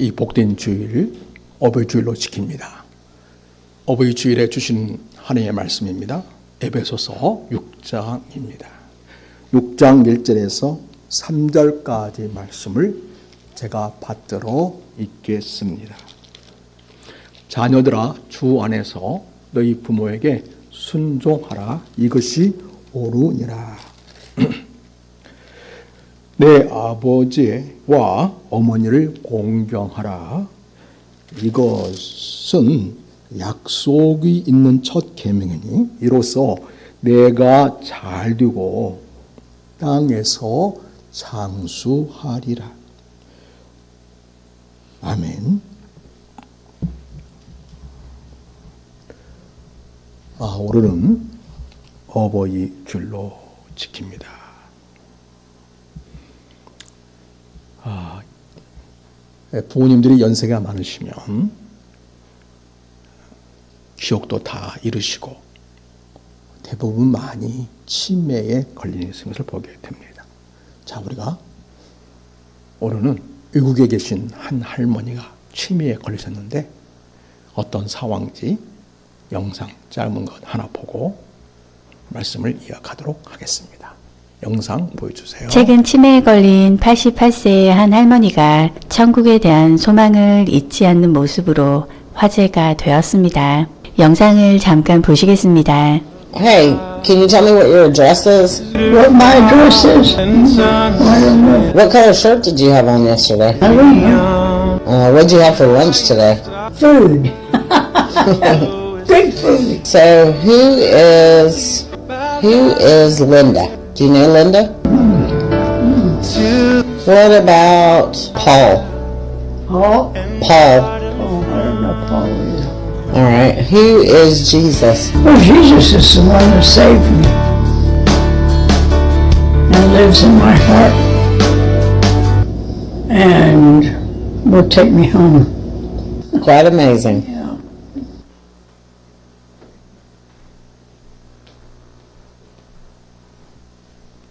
이 복된 주일, 어버이 주일로 지킵니다. 어버이 주일에 주신 하나님의 말씀입니다. 에베소서 6장입니다. 6장 1절에서 3절까지 말씀을 제가 받들어 읽겠습니다. 자녀들아, 주 안에서 너희 부모에게 순종하라. 이것이 옳으니라. 내 아버지와 어머니를 공경하라. 이것은 약속이 있는 첫 계명이니 이로써 내가 잘되고 땅에서 장수하리라. 아멘. 오늘은 어버이 주일로 지킵니다. 부모님들이 연세가 많으시면 기억도 다 잃으시고 대부분 많이 치매에 걸리는 것을 보게 됩니다. 자, 우리가 오늘은 외국에 계신 한 할머니가 치매에 걸리셨는데 어떤 상황인지 영상 짧은 것 하나 보고 말씀을 이어가도록 하겠습니다. 영상 보여주세요. 최근 치매에 걸린 88세의 한 할머니가 천국에 대한 소망을 잊지 않는 모습으로 화제가 되었습니다. 영상을 잠깐 보시겠습니다. Hey, can you tell me what your address is? What my address is? I don't know. What color shirt did you have on yesterday? I don't know. What'd you have for lunch today? Food. Good food. So who is Linda? Do you know Linda? What about Paul? Paul? Paul. Oh, I don't know Paul either. All right. Who is Jesus? Well, Jesus is the one that saved me and lives in my heart and will take me home. Quite amazing. Yeah.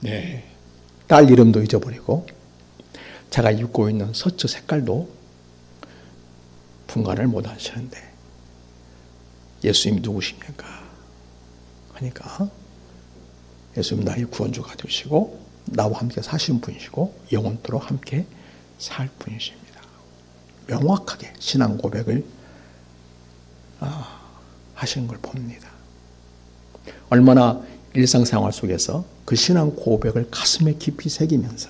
네, 딸 이름도 잊어버리고 제가 입고 있는 서츠 색깔도 분간을 못 하시는데 예수님 누구십니까? 하니까 예수님 나의 구원주가 되시고 나와 함께 사신 분이시고 영원토록 함께 살 분이십니다. 명확하게 신앙 고백을 하시는 걸 봅니다. 얼마나 일상생활 속에서 그 신앙 고백을 가슴에 깊이 새기면서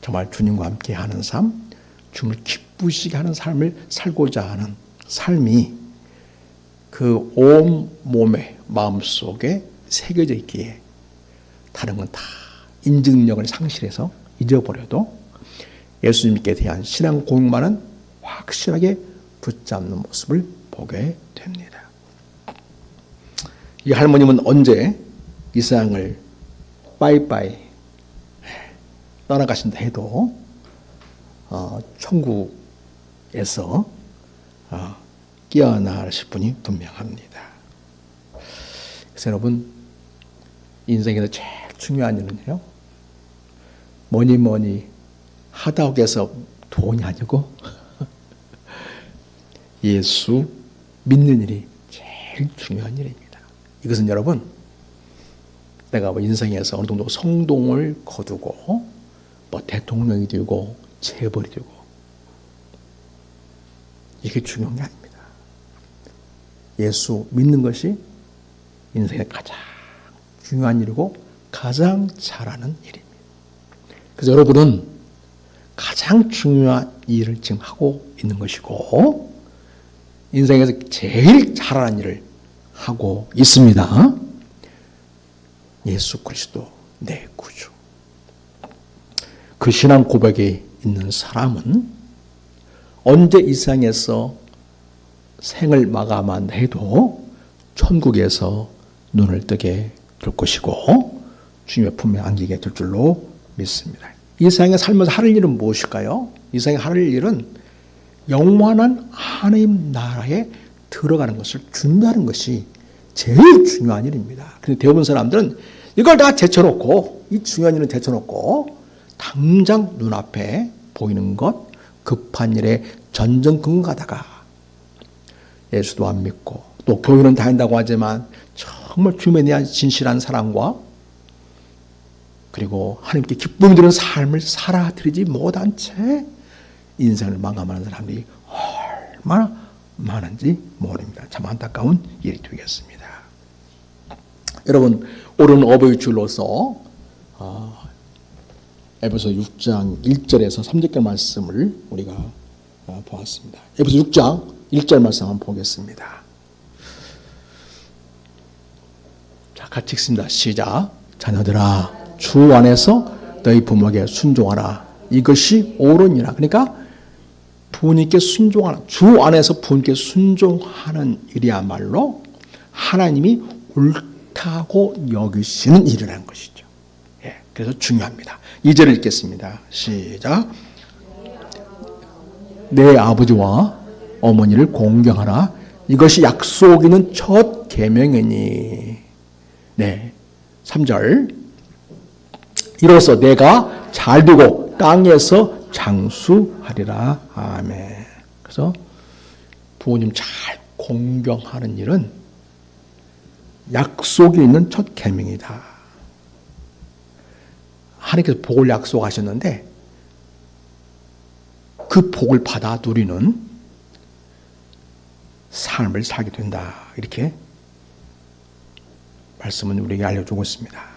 정말 주님과 함께 하는 삶, 주님을 기쁘시게 하는 삶을 살고자 하는 삶이 그 온 몸에 마음속에 새겨져 있기에 다른 건 다 인증력을 상실해서 잊어버려도 예수님께 대한 신앙 고백만은 확실하게 붙잡는 모습을 보게 됩니다. 이 할머님은 언제 이 세상을 빠이빠이 떠나가신다 해도 천국에서 깨어나실 분이 분명합니다. 그래서 여러분, 인생에서 제일 중요한 일은요, 뭐니 하다고 해서 돈이 아니고 예수 믿는 일이 제일 중요한 일입니다. 이것은 여러분, 내가 인생에서 어느 정도 성공을 거두고 대통령이 되고 재벌이 되고 이게 중요한 게 아닙니다. 예수 믿는 것이 인생의 가장 중요한 일이고 가장 잘하는 일입니다. 그래서 여러분은 가장 중요한 일을 지금 하고 있는 것이고 인생에서 제일 잘하는 일을 하고 있습니다. 예수 그리스도 내 구주. 그 신앙 고백에 있는 사람은 언제 이 세상에서 생을 마감한 해도 천국에서 눈을 뜨게 될 것이고 주님의 품에 안기게 될 줄로 믿습니다. 이 세상에 살면서 할 일은 무엇일까요? 이 세상에 할 일은 영원한 하나님 나라에 들어가는 것을 준비하는 것이 제일 중요한 일입니다. 그런데 대부분 사람들은 이걸 다 제쳐놓고 이 중요한 일은 제쳐놓고 당장 눈앞에 보이는 것, 급한 일에 전전긍긍하다가 예수도 안 믿고 또 교회는 다닌다고 하지만 정말 주님에 대한 진실한 사랑과 그리고 하나님께 기쁨이 드는 삶을 살아드리지 못한 채 인생을 마감하는 사람들이 얼마나 많은지 모릅니다. 참 안타까운 일이 되겠습니다. 여러분, 오늘 어버이 주일로서 에베소 6장 1절에서 3절 말씀을 우리가 보았습니다. 에베소 6장 1절 말씀 한번 보겠습니다. 자, 같이 읽습니다. 시작. 자녀들아, 주 안에서 너희 부모에게 순종하라. 이것이 옳으니라. 그러니까 부모님께 순종하는, 주 안에서 부모님께 순종하는 일이야말로 하나님이 옳다고 여기시는 일이라는 것이죠. 예, 그래서 중요합니다. 2절을 읽겠습니다. 시작. 내 아버지와 어머니를 공경하라. 이것이 약속 있는 첫 계명이니. 네, 3절. 이로써 내가 잘되고 땅에서 장수하리라. 아멘. 그래서 부모님 잘 공경하는 일은 약속이 있는 첫 계명이다. 하나님께서 복을 약속하셨는데 그 복을 받아 누리는 삶을 살게 된다. 이렇게 말씀은 우리에게 알려주고 있습니다.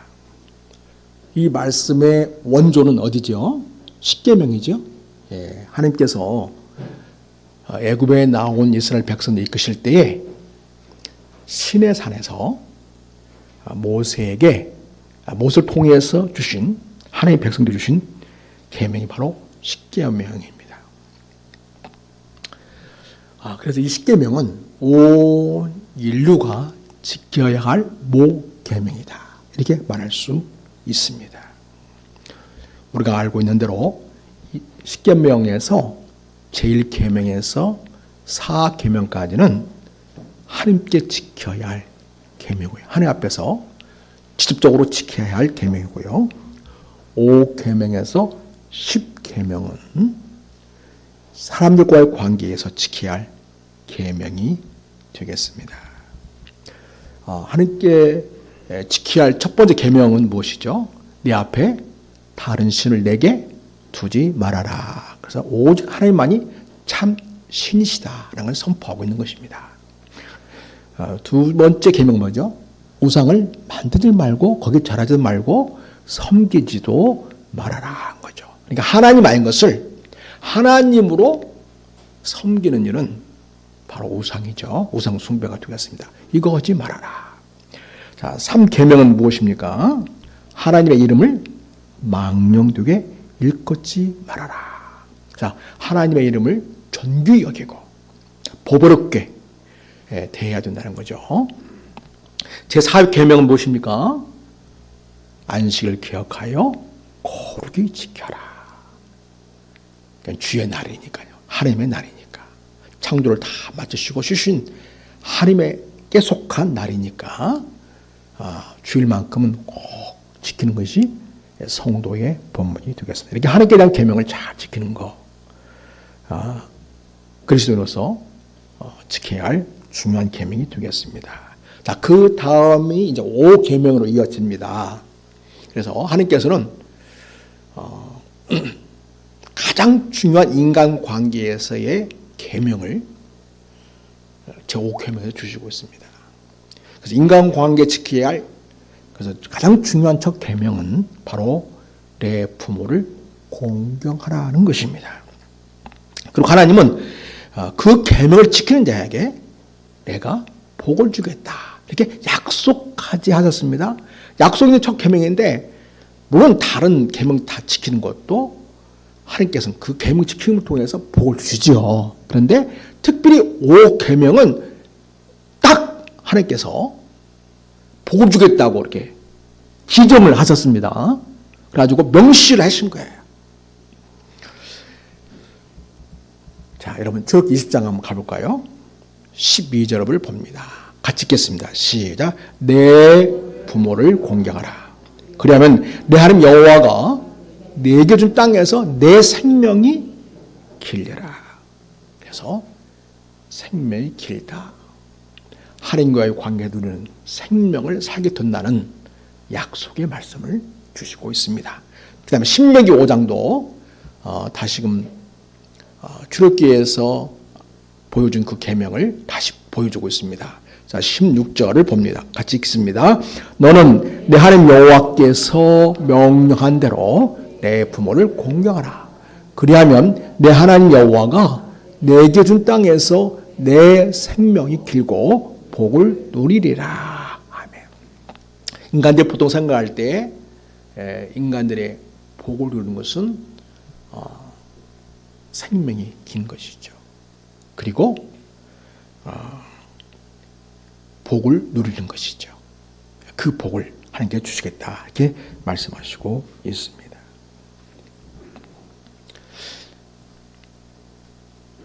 이 말씀의 원조는 어디죠? 십계명이죠. 예, 하나님께서 애굽에 나온 이스라엘 백성들 이끄실 때에 시내산에서 모세에게 모세를 통해서 주신 하나님의 백성들이 주신 계명이 바로 십계명입니다. 그래서 이 십계명은 온 인류가 지켜야 할 모계명이다. 이렇게 말할 수 있습니다. 우리가 알고 있는 대로 십계명에서 제1계명에서 4계명까지는 하나님께 지켜야 할 계명이고요. 하나님 앞에서 직접적으로 지켜야 할 계명이고요. 5계명에서 10계명은 사람들과의 관계에서 지켜야 할 계명이 되겠습니다. 하나님께 지켜야 할 첫 번째 계명은 무엇이죠? 네 앞에 다른 신을 내게 두지 말아라. 그래서 오직 하나님만이 참 신이시다라는 걸 선포하고 있는 것입니다. 두 번째 계명은 뭐죠? 우상을 만들지 말고 거기 절하지 말고 섬기지도 말아라 한 거죠. 그러니까 하나님 아닌 것을 하나님으로 섬기는 일은 바로 우상이죠. 우상 숭배가 되겠습니다. 이거 하지 말아라. 자, 3계명은 무엇입니까? 하나님의 이름을 망령되게 일컫지 말아라. 자, 하나님의 이름을 존귀히 여기고 보배롭게 대해야 된다는 거죠. 제4계명은 무엇입니까? 안식을 기억하여 거룩히 지켜라. 그러니까 주의 날이니까요. 하나님의 날이니까. 창조를 다 마치시고 쉬신 하나님께 속한 날이니까 주일만큼은 꼭 지키는 것이 성도의 본분이 되겠습니다. 이렇게 하나님께 대한 계명을 잘 지키는 거, 그리스도인으로서 지켜야 할 중요한 계명이 되겠습니다. 자, 그 다음이 이제 5계명으로 이어집니다. 그래서 하나님께서는 가장 중요한 인간 관계에서의 계명을 제5계명에서 주시고 있습니다. 그래서 인간 관계 지켜야 할 그래서 가장 중요한 첫 계명은 바로 내 부모를 공경하라는 것입니다. 그리고 하나님은 그 계명을 지키는 자에게 내가 복을 주겠다. 이렇게 약속까지 하셨습니다. 약속 있는 첫 계명인데 물론 다른 계명 다 지키는 것도 하나님께서는 그 계명 지킴을 통해서 복을 주시죠. 그런데 특별히 5계명은 딱 하나님께서 복을 주겠다고 이렇게 지정을 하셨습니다. 그래가지고 명시를 하신 거예요. 자, 여러분 출애굽기 20장 한번 가볼까요? 12절을 봅니다. 같이 읽겠습니다. 시작. 내 부모를 공경하라. 그리하면 내 하나님 여호와가 내게 준 땅에서 내 생명이 길려라. 그래서 생명이 길다. 하나님과의 관계 누리는 생명을 살게 된다는 약속의 말씀을 주시고 있습니다. 그 다음에 신명기 5장도 다시금 출애굽기에서 보여준 그 계명을 다시 보여주고 있습니다. 자, 16절을 봅니다. 같이 읽습니다. 너는 내 하나님 여호와께서 명령한 대로 내 부모를 공경하라. 그리하면 내 하나님 여호와가 내게 준 땅에서 내 생명이 길고 복을 누리리라. 아멘. 인간들이 보통 생각할 때 인간들의 복을 누리는 것은 생명이 긴 것이죠. 그리고 복을 누리는 것이죠. 그 복을 하나님께 주시겠다 이렇게 말씀하시고 있습니다.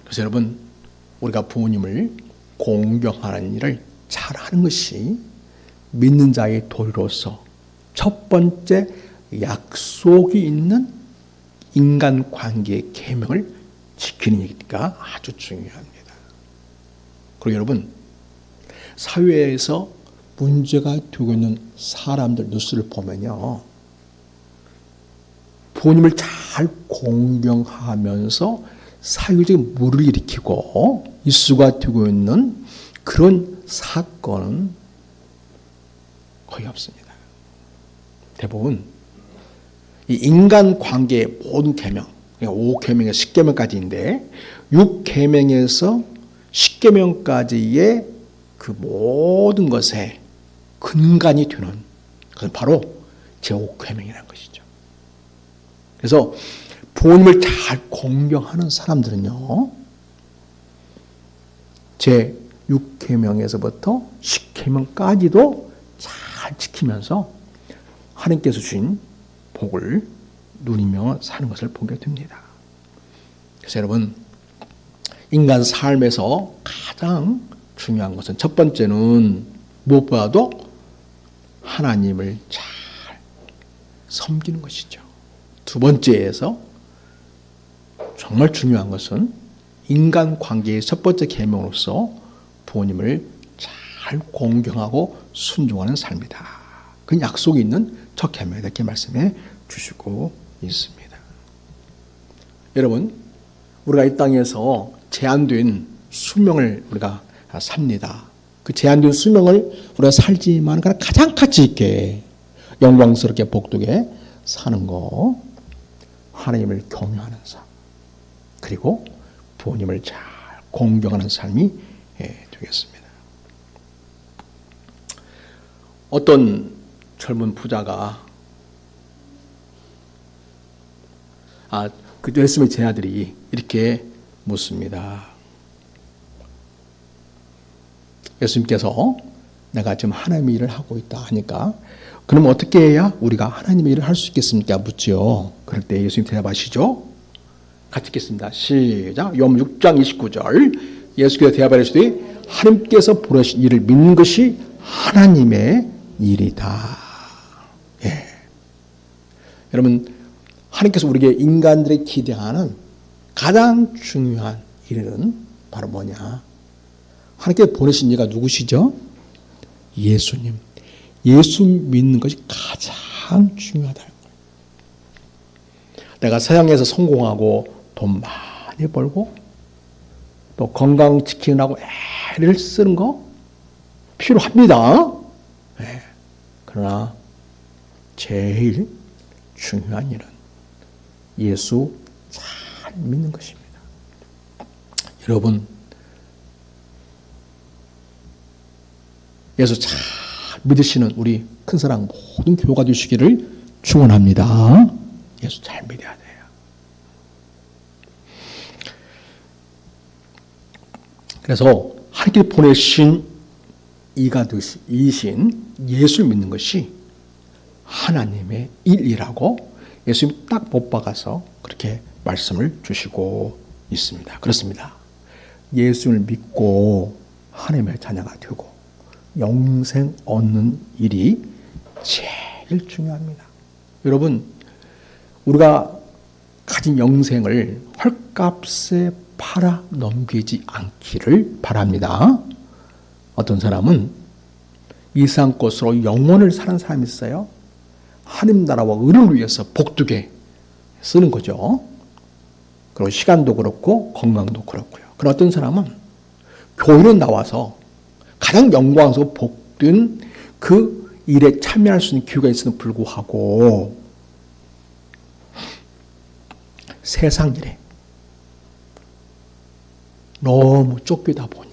그래서 여러분, 우리가 부모님을 공경하는 일을 잘하는 것이 믿는 자의 도리로서 첫 번째 약속이 있는 인간관계의 계명을 지키는 얘기가 아주 중요합니다. 그리고 여러분, 사회에서 문제가 되고 있는 사람들 뉴스를 보면요, 부모님을 잘 공경하면서 사회적인 물을 일으키고 이슈가 되고 있는 그런 사건은 거의 없습니다. 대부분 이 인간관계의 모든 계명, 5계명에서 10계명까지인데 6계명에서 10계명까지의 그 모든 것에 근간이 되는 그건 바로 제5계명이라는 것이죠. 그래서 부모님을 잘 공경하는 사람들은요, 제6계명에서부터 10계명까지도 잘 지키면서 하나님께서 주신 복을 누리며 사는 것을 보게 됩니다. 그래서 여러분, 인간 삶에서 가장 중요한 것은 첫 번째는 무엇보다도 하나님을 잘 섬기는 것이죠. 두 번째에서 정말 중요한 것은 인간관계의 첫 번째 계명으로서 부모님을 잘 공경하고 순종하는 삶이다. 그 약속이 있는 첫 계명이다 이렇게 말씀해 주시고 있습니다. 여러분, 우리가 이 땅에서 제한된 수명을 우리가 삽니다. 그 제한된 수명을 우리가 살지만 가장 가치 있게 영광스럽게 복되게 사는 거, 하나님을 경외하는 삶, 그리고 부모님을 잘 공경하는 삶이 되겠습니다. 어떤 젊은 부자가 그 예수님의 제자들이 이렇게 묻습니다. 예수님께서 내가 지금 하나님의 일을 하고 있다 하니까 그럼 어떻게 해야 우리가 하나님의 일을 할 수 있겠습니까? 묻지요. 그럴 때 예수님 대답하시죠. 같이 읽겠습니다. 시작. 요한복음 6장 29절. 예수께서 대답하시되 하나님께서 보내신 일을 믿는 것이 하나님의 일이다. 예. 여러분, 하나님께서 우리에게 인간들이 기대하는 가장 중요한 일은 바로 뭐냐? 하나님께서 보내신 이가 누구시죠? 예수님. 예수 믿는 것이 가장 중요하다는 거예요. 내가 세상에서 성공하고 돈 많이 벌고 또 건강 지키느라고 애를 쓰는 거 필요합니다. 네. 그러나 제일 중요한 일은 예수 잘 믿는 것입니다. 여러분, 예수 잘 믿으시는 우리 큰사랑 모든 교우가 되시기를 축원합니다. 예수 잘 믿어야 돼요. 그래서 하나님께 보내신 이가 이신 예수를 믿는 것이 하나님의 일이라고 예수님 딱 못 박아서 그렇게 말씀을 주시고 있습니다. 그렇습니다. 예수를 믿고 하나님의 자녀가 되고 영생 얻는 일이 제일 중요합니다. 여러분, 우리가 가진 영생을 값에 팔아 넘기지 않기를 바랍니다. 어떤 사람은 이 세상 것으로 영혼을 사는 사람이 있어요. 하나님 나라와 의를 위해서 복두게 쓰는 거죠. 그리고 시간도 그렇고 건강도 그렇고요. 그런 어떤 사람은 교회로 나와서 가장 영광스럽고 복된 그 일에 참여할 수 있는 기회가 있음에도 불구하고 세상 일에 너무 쫓기다 보니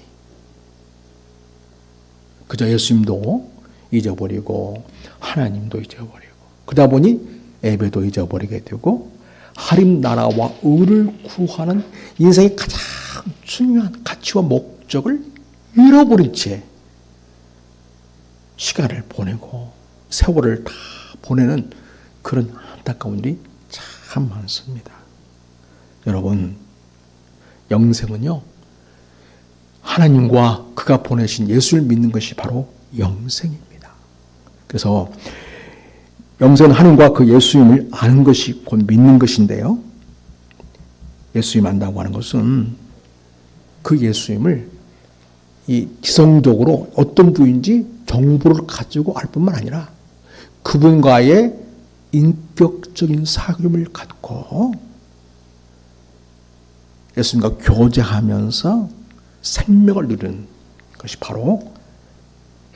그저 예수님도 잊어버리고 하나님도 잊어버리고 그러다 보니 예배도 잊어버리게 되고 하나님 나라와 의를 구하는 인생의 가장 중요한 가치와 목적을 잃어버린 채 시간을 보내고 세월을 다 보내는 그런 안타까운 일이 참 많습니다. 여러분, 영생은요, 하나님과 그가 보내신 예수를 믿는 것이 바로 영생입니다. 그래서 영생은 하나님과 그 예수님을 아는 것이 곧 믿는 것인데요. 예수님 안다고 하는 것은 그 예수님을 이 지성적으로 어떤 분인지 정보를 가지고 알 뿐만 아니라 그분과의 인격적인 사귐을 갖고 예수님과 교제하면서 생명을 누리는 것이 바로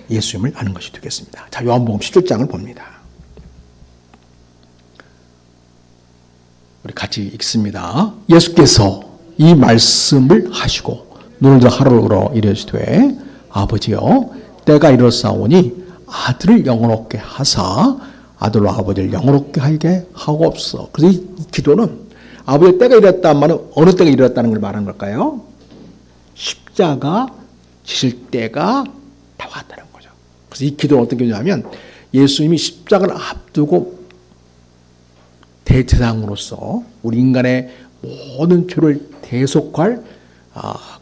예수님을 아는 것이 되겠습니다. 자, 요한복음 17장을 봅니다. 우리 같이 읽습니다. 예수께서 이 말씀을 하시고 눈을 들어 하루로 이르시되 아버지여 때가 이르렀사오니 아들을 영원롭게 하사 아들로 아버지를 영원롭게 하게 하옵소서. 그래서 이 기도는 아버지의 때가 이르렀다는 말은 어느 때가 이르렀다는 걸 말하는 걸까요? 십자가 지실 때가 다 왔다는 거죠. 그래서 이 기도는 어떤 기도냐면 예수님이 십자가를 앞두고 대제사장으로서 우리 인간의 모든 죄를 대속할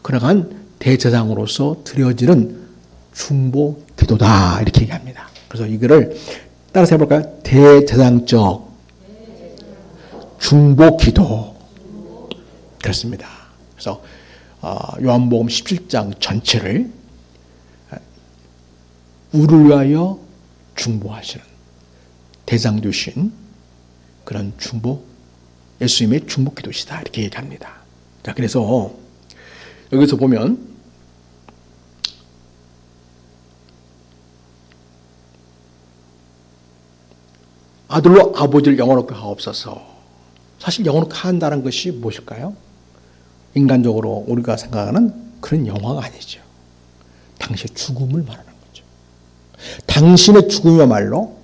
그러한 대제사장으로서 드려지는 중보 기도다 이렇게 얘기합니다. 그래서 이거를 따라서 해볼까요? 대제사장적 중보 기도 그렇습니다. 그래서 요한복음 17장 전체를 우리를 위하여 중보하시는 대장 되신 그런 중보, 예수님의 중보 기도시다 이렇게 얘기합니다. 자, 그래서 여기서 보면 아들로 아버지를 영원롭게 하옵소서. 사실 영원롭게 한다는 것이 무엇일까요? 인간적으로 우리가 생각하는 그런 영화가 아니죠. 당신의 죽음을 말하는 거죠. 당신의 죽음이야말로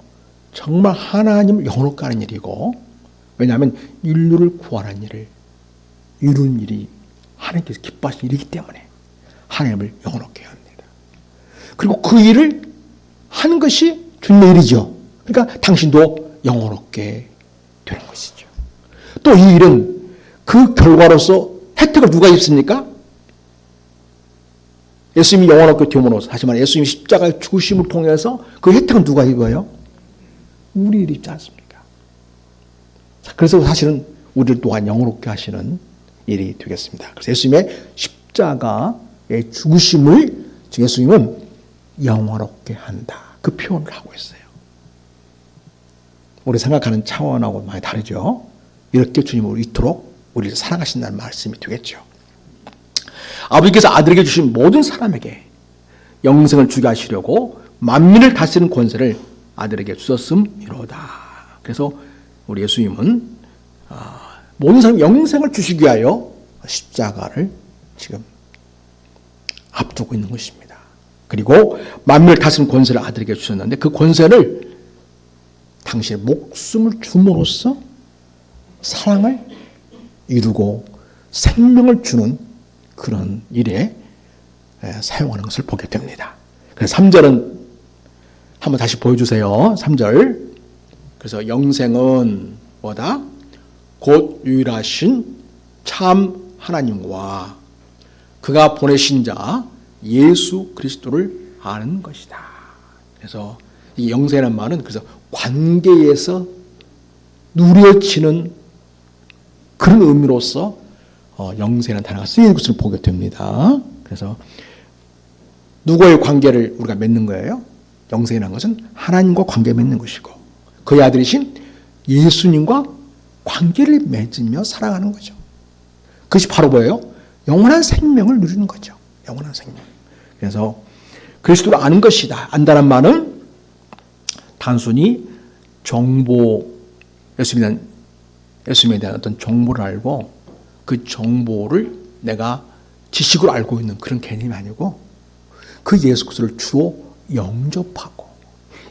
정말 하나님을 영원롭게 하는 일이고, 왜냐하면 인류를 구하는 일을 이루는 일이 하나님께서 기뻐하시는 일이기 때문에 하나님을 영원롭게 해야 합니다. 그리고 그 일을 하는 것이 주님의 일이죠. 그러니까 당신도 영원롭게 되는 것이죠. 또 이 일은 그 결과로서 혜택을 누가 입습니까? 예수님이 영원롭게 됨으로써, 하지만 예수님이 십자가의 죽으심을 통해서 그 혜택은 누가 입어요? 우리 일이 있지 않습니까? 그래서 사실은 우리를 또한 영원롭게 하시는 일이 되겠습니다. 그래서 예수님의 십자가의 죽으심을 예수님은 영원롭게 한다. 그 표현을 하고 있어요. 우리 생각하는 차원하고 많이 다르죠. 이렇게 주님을 이토록 우리를 사랑하신다는 말씀이 되겠죠. 아버지께서 아들에게 주신 모든 사람에게 영생을 주게 하시려고 만민을 다스리는 권세를 아들에게 주셨음이로다. 그래서 우리 예수님은 모든 사람 영생을 주시기 위하여 십자가를 지금 앞두고 있는 것입니다. 그리고 만민을 다스리는 권세를 아들에게 주셨는데 그 권세를 당신의 목숨을 줌으로써 사랑을 이루고 생명을 주는 그런 일에 사용하는 것을 보게 됩니다. 그래서 3절은 한번 다시 보여주세요. 3절. 그래서 영생은 뭐다? 곧 유일하신 참 하나님과 그가 보내신 자 예수 그리스도를 아는 것이다. 그래서 이 영생이라는 말은 그래서 관계에서 누려지는 그런 의미로서 영생이라는 단어가 쓰이는 것을 보게 됩니다. 그래서 누구의 관계를 우리가 맺는 거예요? 영생이라는 것은 하나님과 관계 맺는 것이고 그의 아들이신 예수님과 관계를 맺으며 살아가는 거죠. 그것이 바로 뭐예요? 영원한 생명을 누리는 거죠. 영원한 생명. 그래서 그리스도를 아는 것이다. 안다는 말은 단순히 정보, 예수님에 대한 어떤 정보를 알고 그 정보를 내가 지식으로 알고 있는 그런 개념이 아니고 그 예수 그리스도를 주로 영접하고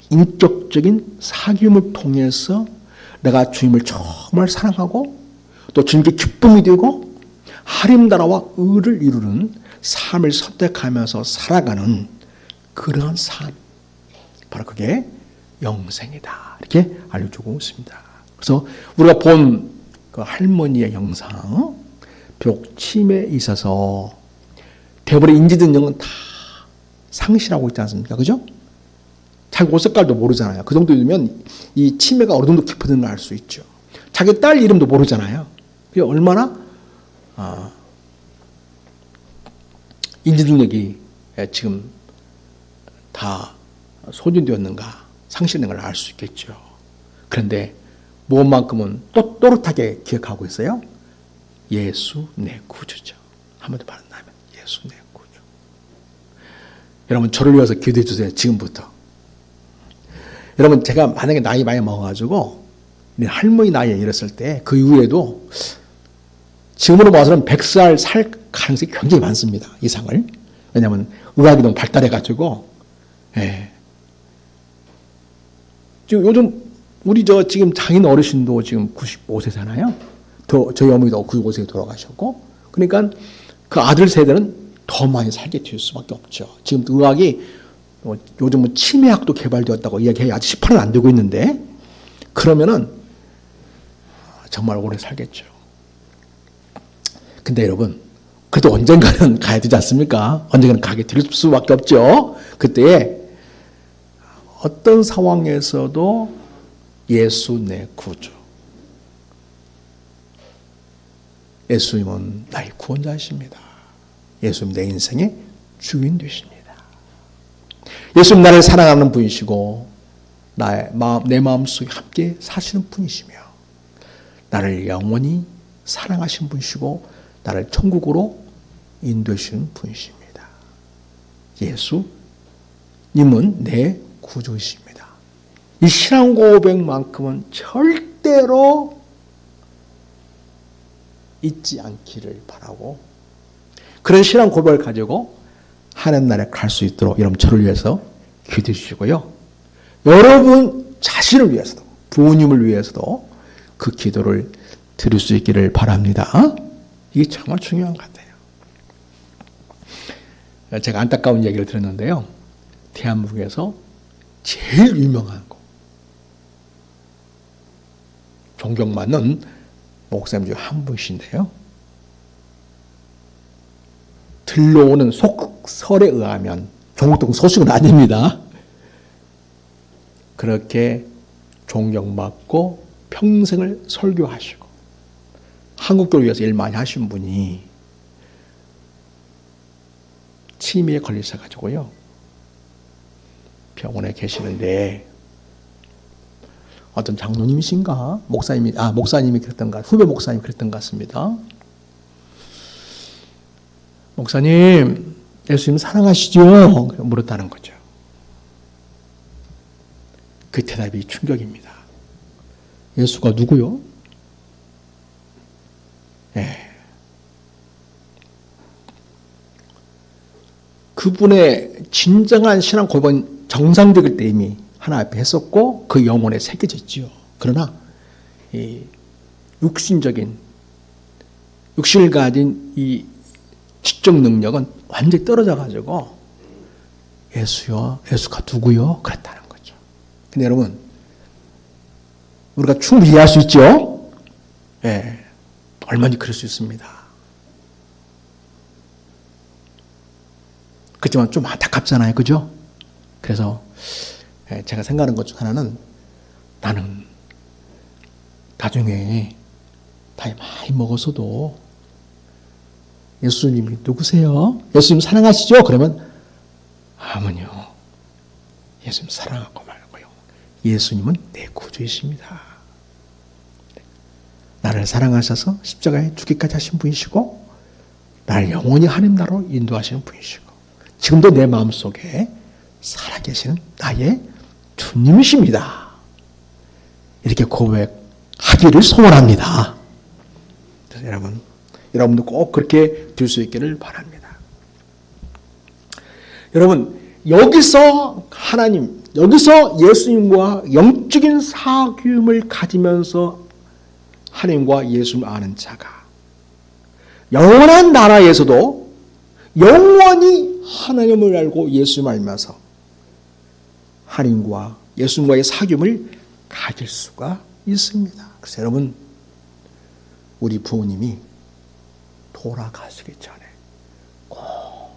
인격적인 사귐을 통해서 내가 주님을 정말 사랑하고 또 주님께 기쁨이 되고 하림나라와 의를 이루는 삶을 선택하면서 살아가는 그러한 삶, 바로 그게 영생이다 이렇게 알려주고 있습니다. 그래서 우리가 본 그 할머니의 영상, 비록 치매에 있어서 대부분의 인지 능력은 다 상실하고 있지 않습니까? 그죠? 자기 옷 색깔도 모르잖아요. 그 정도 되면 이 치매가 어느 정도 깊어지는 걸 알 수 있죠. 자기 딸 이름도 모르잖아요. 그게 얼마나 인지 능력이 지금 다 소진되었는가, 상실된 걸 알 수 있겠죠. 그런데 무엇만큼은 또 또렷하게 기억하고 있어요? 예수 내 구주죠. 한마디로 말한다면 예수 내 구주. 여러분 저를 위해서 기도해 주세요. 지금부터. 여러분 제가 만약에 나이 많이 먹어가지고 할머니 나이에 이랬을 때 그 이후에도 지금으로 봐서는 100살 살 가능성이 굉장히 많습니다. 이상을. 왜냐하면 의학이 너무 발달해가지고 지금 요즘 우리 지금 장인 어르신도 지금 95세잖아요. 저희 어머니도 95세에 돌아가셨고, 그러니까 그 아들 세대는 더 많이 살게 될 수밖에 없죠. 지금 의학이 요즘 치매약도 개발되었다고 이야기해요. 아직 18은 안 되고 있는데, 그러면은 정말 오래 살겠죠. 근데 여러분, 그래도 언젠가는 가야 되지 않습니까? 언젠가는 가게 될 수밖에 없죠. 그때 어떤 상황에서도 예수 내 구주. 예수님은 나의 구원자이십니다. 예수님 내 인생의 주인 되십니다. 예수님 나를 사랑하는 분이시고 내 마음속에 함께 사시는 분이시며 나를 영원히 사랑하신 분이시고 나를 천국으로 인도하시는 분이십니다. 예수님은 내 구주이십니다. 이 신앙 고백만큼은 절대로 잊지 않기를 바라고 그런 신앙 고백을 가지고 하나님 나라에 갈 수 있도록 여러분 저를 위해서 기도해 주시고요. 여러분 자신을 위해서도 부모님을 위해서도 그 기도를 드릴 수 있기를 바랍니다. 이게 정말 중요한 것 같아요. 제가 안타까운 얘기를 들었는데요. 대한민국에서 제일 유명한 존경받는 목사님 중 한 분이신데요. 들려오는 속설에 의하면 종북동 소식은 아닙니다. 그렇게 존경받고 평생을 설교하시고 한국교를 위해서 일 많이 하신 분이 치매에 걸리셔가지고요. 병원에 계시는데 어떤 장로님이신가 목사님이 그랬던 것 후배 목사님이 그랬던 것 같습니다. 목사님 예수님 사랑하시죠? 물었다는 거죠. 그 대답이 충격입니다. 예수가 누구요? 그분의 진정한 신앙 고백은 정상적일 때 이미 하나 앞에 했었고 그 영혼에 새겨져 있지요. 그러나 이 육신을 가진 이 지적 능력은 완전히 떨어져 가지고 예수가 누구요? 그랬다는 거죠. 근데 여러분 우리가 충분히 이해할 수 있죠? 얼마든지 그럴 수 있습니다. 그렇지만 좀 안타깝잖아요. 그죠? 그래서 제가 생각하는 것 중 하나는 나는 나중에 나이 많이 먹어서도 예수님이 누구세요? 예수님 사랑하시죠? 그러면 아니요. 예수님 사랑하고 말고요. 예수님은 내 구주이십니다. 나를 사랑하셔서 십자가에 죽기까지 하신 분이시고 나를 영원히 하나님 나라로 인도하시는 분이시고 지금도 내 마음속에 살아계시는 나의 주님이십니다. 이렇게 고백하기를 소원합니다. 그래서 여러분도 꼭 그렇게 될 수 있기를 바랍니다. 여러분, 여기서 예수님과 영적인 사귐을 가지면서 하나님과 예수님을 아는 자가 영원한 나라에서도 영원히 하나님을 알고 예수님을 알면서 하나님과 예수님과의 사귐을 가질 수가 있습니다. 그래서 여러분, 우리 부모님이 돌아가시기 전에 꼭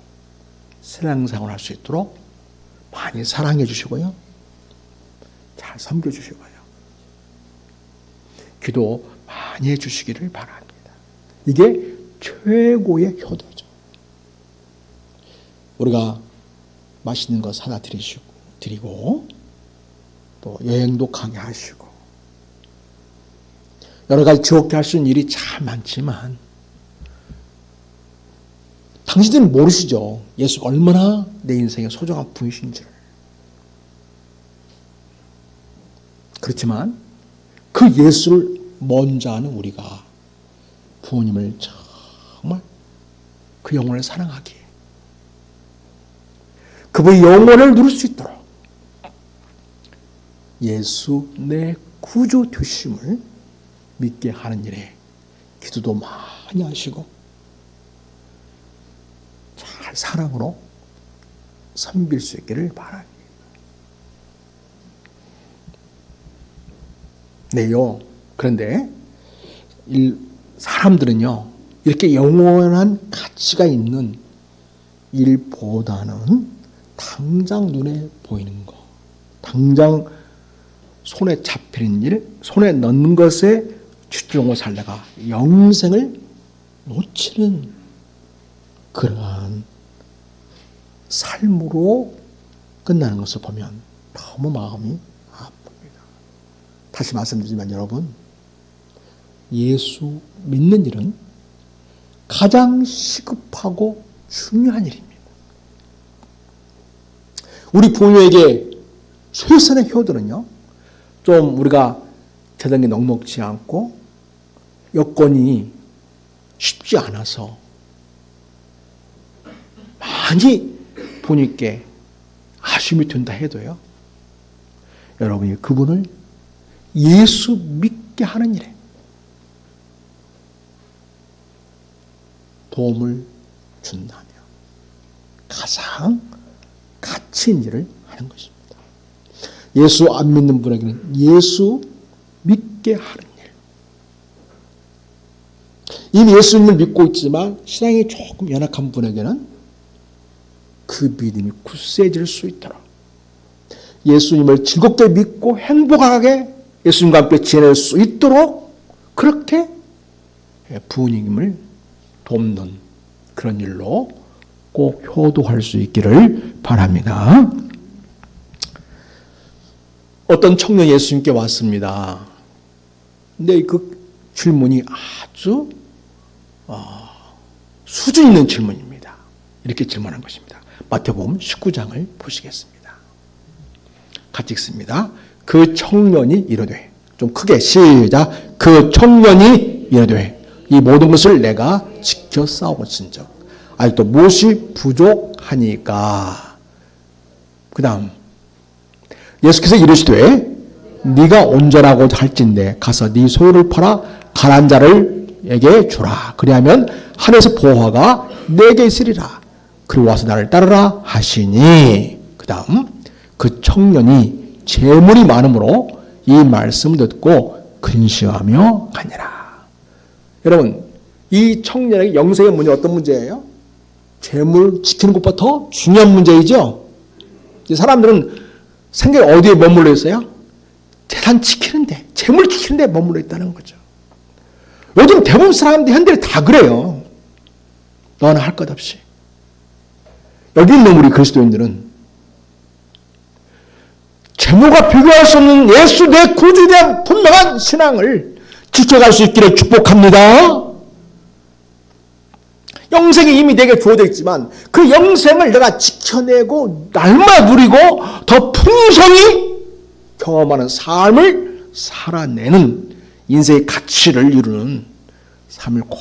신앙생활을 할 수 있도록 많이 사랑해 주시고요. 잘 섬겨 주시고요. 기도 많이 해 주시기를 바랍니다. 이게 최고의 효도죠. 우리가 맛있는 거 사다 드리고 또 여행도 가게 하시고 여러 가지 즐겁게 할 수 있는 일이 참 많지만 당신들은 모르시죠. 예수가 얼마나 내 인생의 소중한 분이신지를. 그렇지만 그 예수를 먼저 아는 우리가 부모님을 정말 그 영혼을 사랑하기에 그분의 영혼을 누릴 수 있도록 예수 내 구주 되심을 믿게 하는 일에 기도도 많이 하시고 잘 사랑으로 섬길 수 있기를 바랍니다. 네요. 그런데 사람들은요, 이렇게 영원한 가치가 있는 일보다는 당장 눈에 보이는 거, 당장 손에 잡히는 일, 손에 넣는 것에 집중하고 살다가 영생을 놓치는 그러한 삶으로 끝나는 것을 보면 너무 마음이 아픕니다. 다시 말씀드리지만 여러분, 예수 믿는 일은 가장 시급하고 중요한 일입니다. 우리 부모에게 최선의 효도는요, 좀 우리가 재정이 넉넉지 않고 여건이 쉽지 않아서 많이 부모님께 아쉬움이 된다 해도요, 여러분이 그분을 예수 믿게 하는 일에 도움을 준다면 가장 가치 있는 일을 하는 것입니다. 예수 안 믿는 분에게는 예수 믿게 하는 일. 이미 예수님을 믿고 있지만 신앙이 조금 연약한 분에게는 그 믿음이 굳세질 수 있도록 예수님을 즐겁게 믿고 행복하게 예수님과 함께 지낼 수 있도록 그렇게 부모님을 돕는 그런 일로 꼭 효도할 수 있기를 바랍니다. 어떤 청년이 예수님께 왔습니다. 근데 그 질문이 아주 수준 있는 질문입니다. 이렇게 질문한 것입니다. 마태복음 19장을 보시겠습니다. 같이 읽습니다. 그 청년이 이르되, 좀 크게 시작. 그 청년이 이르되 이 모든 것을 내가 지켜 싸우고있은즉 아직도 무엇이 부족하니까. 그 다음 예수께서 이르시되 네가 온전하고 할진대 가서 네 소유를 팔아 가난한 자를에게 주라. 그리하면 하늘에서 보화가 내게 있으리라. 그리고 와서 나를 따르라 하시니. 그 다음 그 청년이 재물이 많으므로 이 말씀을 듣고 근심하며 가니라. 여러분, 이 청년에게 영생의 문제 어떤 문제예요? 재물 지키는 것보다 더 중요한 문제이죠. 이 사람들은 생각이 어디에 머물러 있어요? 재산 지키는데, 재물 지키는데 머물러 있다는 거죠. 요즘 대부분 사람들이 현대에 다 그래요. 너는 할 것 없이. 여기 있는 우리 그리스도인들은 재물과 비교할 수 없는 예수 내 구주에 대한 분명한 신앙을 지켜갈 수 있기를 축복합니다. 영생이 이미 내게 주어져 있지만 그 영생을 내가 지켜내고 날마다 누리고 더 풍성히 경험하는 삶을 살아내는 인생의 가치를 이루는 삶을 꼭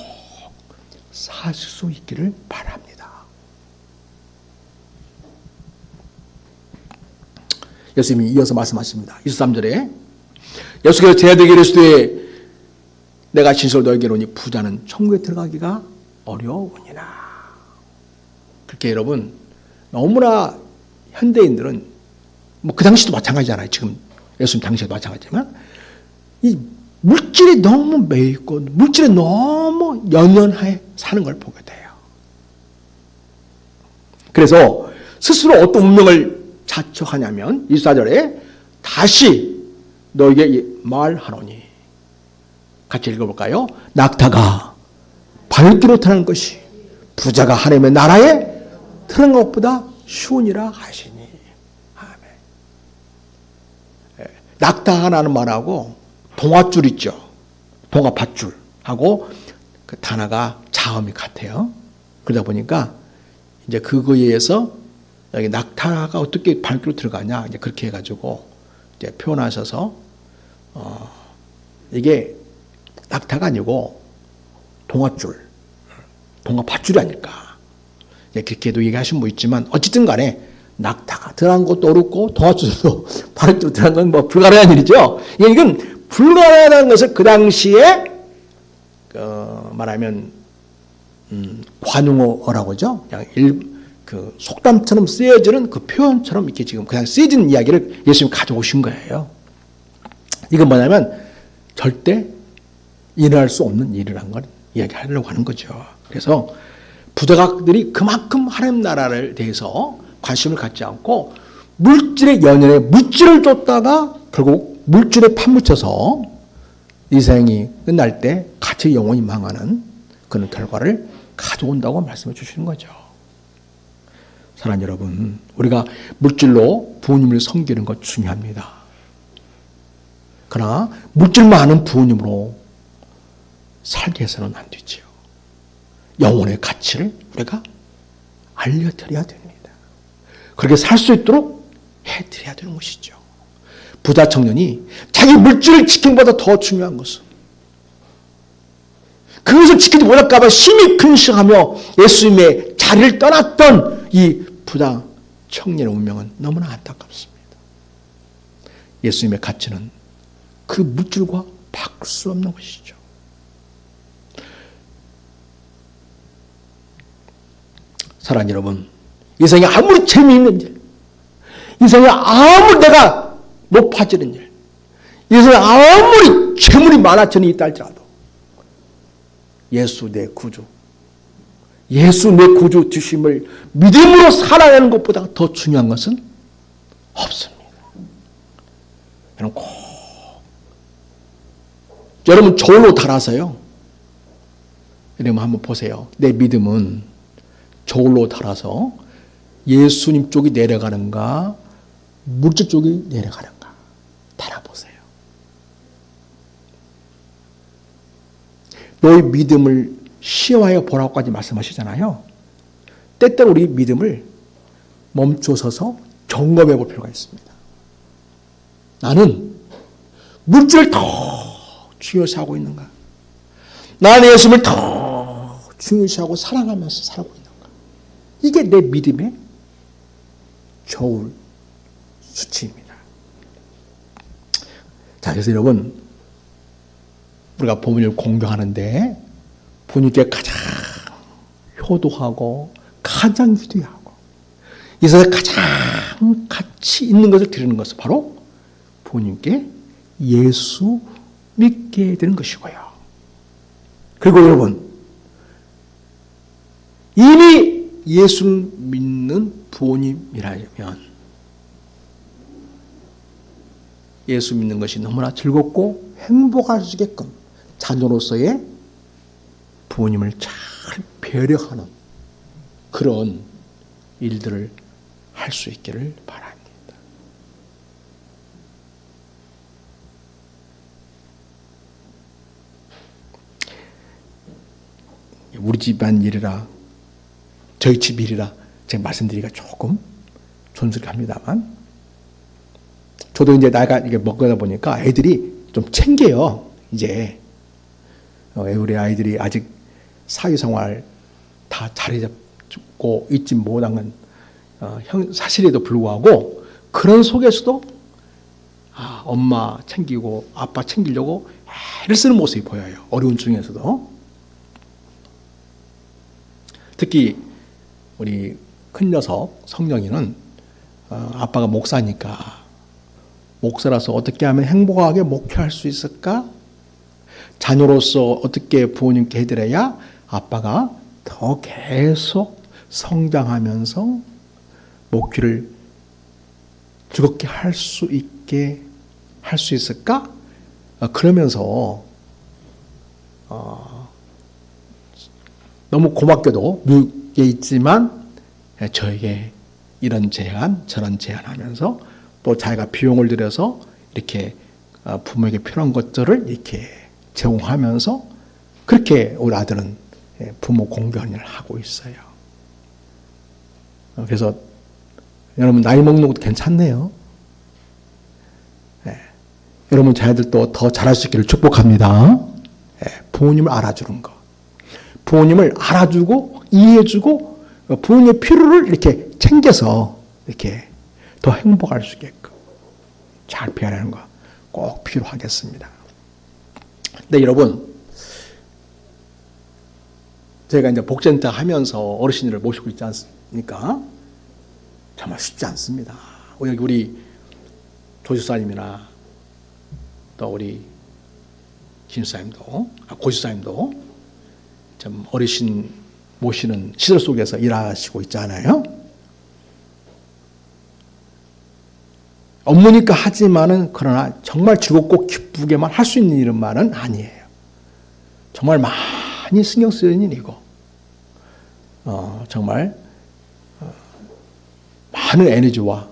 사실 수 있기를 바랍니다. 예수님이 이어서 말씀하십니다. 23절에 예수께서 제자들에게 이르시되 내가 진실로 너에게 이르노니 부자는 천국에 들어가기가 어려우니라. 그렇게 여러분 너무나 현대인들은 뭐 그 당시도 마찬가지잖아요. 지금 예수님 당시에도 마찬가지지만 이 물질에 너무 매있고 물질에 너무 연연해 사는 걸 보게 돼요. 그래서 스스로 어떤 운명을 자처하냐면 24절에 다시 너에게 말하노니 같이 읽어볼까요? 낙타가 발길로 타는 것이 부자가 하나님의 나라에 타는 것보다 쉬우니라 하시니. 아멘. 낙타라는 말하고 동아줄 있죠. 동아밧줄하고 그 단어가 자음이 같아요. 그러다 보니까 이제 그거에 의해서 여기 낙타가 어떻게 발길로 들어가냐 이제 그렇게 해가지고 이제 표현하셔서 이게 낙타가 아니고 동아줄, 동아밧줄이 아닐까. 이제 그렇게도 얘기하신 분 있지만 어쨌든 간에 낙타가 들어간 것도 어렵고 동아줄도 발길로 들어간 건 뭐 불가능한 일이죠. 이건 불가능한 것을 그 당시에 말하면 관용어라고 하죠. 그냥 그 속담처럼 쓰여지는 그 표현처럼 이렇게 지금 그냥 쓰여진 이야기를 예수님이 가져오신 거예요. 이건 뭐냐면 절대 일어날 수 없는 일이라는 걸 이야기하려고 하는 거죠. 그래서 부자가들이 그만큼 하나님 나라를 대해서 관심을 갖지 않고 물질의 연연에 물질을 쫓다가 결국 물질에 파묻혀서 이 생이 끝날 때 같이 영원히 망하는 그런 결과를 가져온다고 말씀해 주시는 거죠. 사랑하는 여러분, 우리가 물질로 부모님을 섬기는 것 중요합니다. 그러나 물질 많은 부모님으로 살게 해서는 안 되지요. 영혼의 가치를 우리가 알려드려야 됩니다. 그렇게 살 수 있도록 해드려야 되는 것이죠. 부자 청년이 자기 물질을 지키는 것보다 더 중요한 것은 그것을 지키지 못할까 봐 심히 근심하며 예수님의 자리를 떠났던 이 부자 청년의 운명은 너무나 안타깝습니다. 예수님의 가치는 그 물질과 바꿀 수 없는 것이죠. 사랑하는 여러분, 이 세상에 아무리 재미있는 일, 이 세상에 아무리 내가 높아지는 일, 이 세상에 아무리 재물이 많아지는 있다 할지라도 예수 내 구주, 예수 내 구주 주심을 믿음으로 살아내는 것보다 더 중요한 것은 없습니다. 여러분 저울로 달아서요. 여러분 한번 보세요. 내 믿음은 저울로 달아서 예수님 쪽이 내려가는가 물질 쪽이 내려가는가 달아보세요. 너의 믿음을 시험하여 보라고까지 말씀하시잖아요. 때때로 우리 믿음을 멈춰서서 점검해 볼 필요가 있습니다. 나는 물질을 더 중요시하고 있는가? 나는 예수님을 더 중요시하고 사랑하면서 살고 있는가? 이게 내 믿음의 저울 수치입니다. 자, 그래서 여러분, 우리가 부모님을 공경하는데 부모님께 가장 효도하고 가장 위대하고 이 세상에 가장 가치 있는 것을 드리는 것은 바로 부모님께 예수 믿게 되는 것이고요. 그리고 여러분, 이미 예수를 믿는 부모님이라면 예수 믿는 것이 너무나 즐겁고 행복할 수 있게끔 자녀로서의 부모님을 잘 배려하는 그런 일들을 할 수 있기를 바랍니다. 우리 집안 일이라 저희 집 일이라 제가 말씀드리기가 조금 촌스럽합니다만 저도 이제 나이가 이게 먹다 보니까 애들이 좀 챙겨요. 이제 우리 아이들이 아직 사회생활 다 자리 잡고 있지 못한 사실에도 불구하고 그런 속에서도 엄마 챙기고 아빠 챙기려고 애를 쓰는 모습이 보여요. 어려운 중에서도. 특히 우리 큰 녀석 성령이는 아빠가 목사니까 목사라서 어떻게 하면 행복하게 목회할 수 있을까? 자녀로서 어떻게 부모님께 해드려야 아빠가 더 계속 성장하면서 목회를 즐겁게 할 수 있게 할 수 있을까? 그러면서 너무 고맙게도 미국에 있지만 저에게 이런 제안 저런 제안하면서 또 자기가 비용을 들여서 이렇게 부모에게 필요한 것들을 이렇게 제공하면서 그렇게 우리 아들은 부모 공경을 하고 있어요. 그래서 여러분 나이 먹는 것도 괜찮네요. 여러분 자녀들도 더 잘할 수 있기를 축복합니다. 부모님을 알아주는 거. 부모님을 알아주고 이해해주고 부모님의 필요를 이렇게 챙겨서 이렇게 더 행복할 수 있게끔 잘 표현하는 거 꼭 필요하겠습니다. 근데 여러분 제가 이제 복전자 하면서 어르신들을 모시고 있지 않습니까? 정말 쉽지 않습니다. 여기 우리 조집사님이나 또 우리 김사님도 고집사님도 좀 어르신 모시는 시설 속에서 일하시고 있잖아요. 업무니까 하지만은 그러나 정말 즐겁고 기쁘게만 할 수 있는 일은만은 아니에요. 정말 많이 신경 쓰이는 일이고 정말 많은 에너지와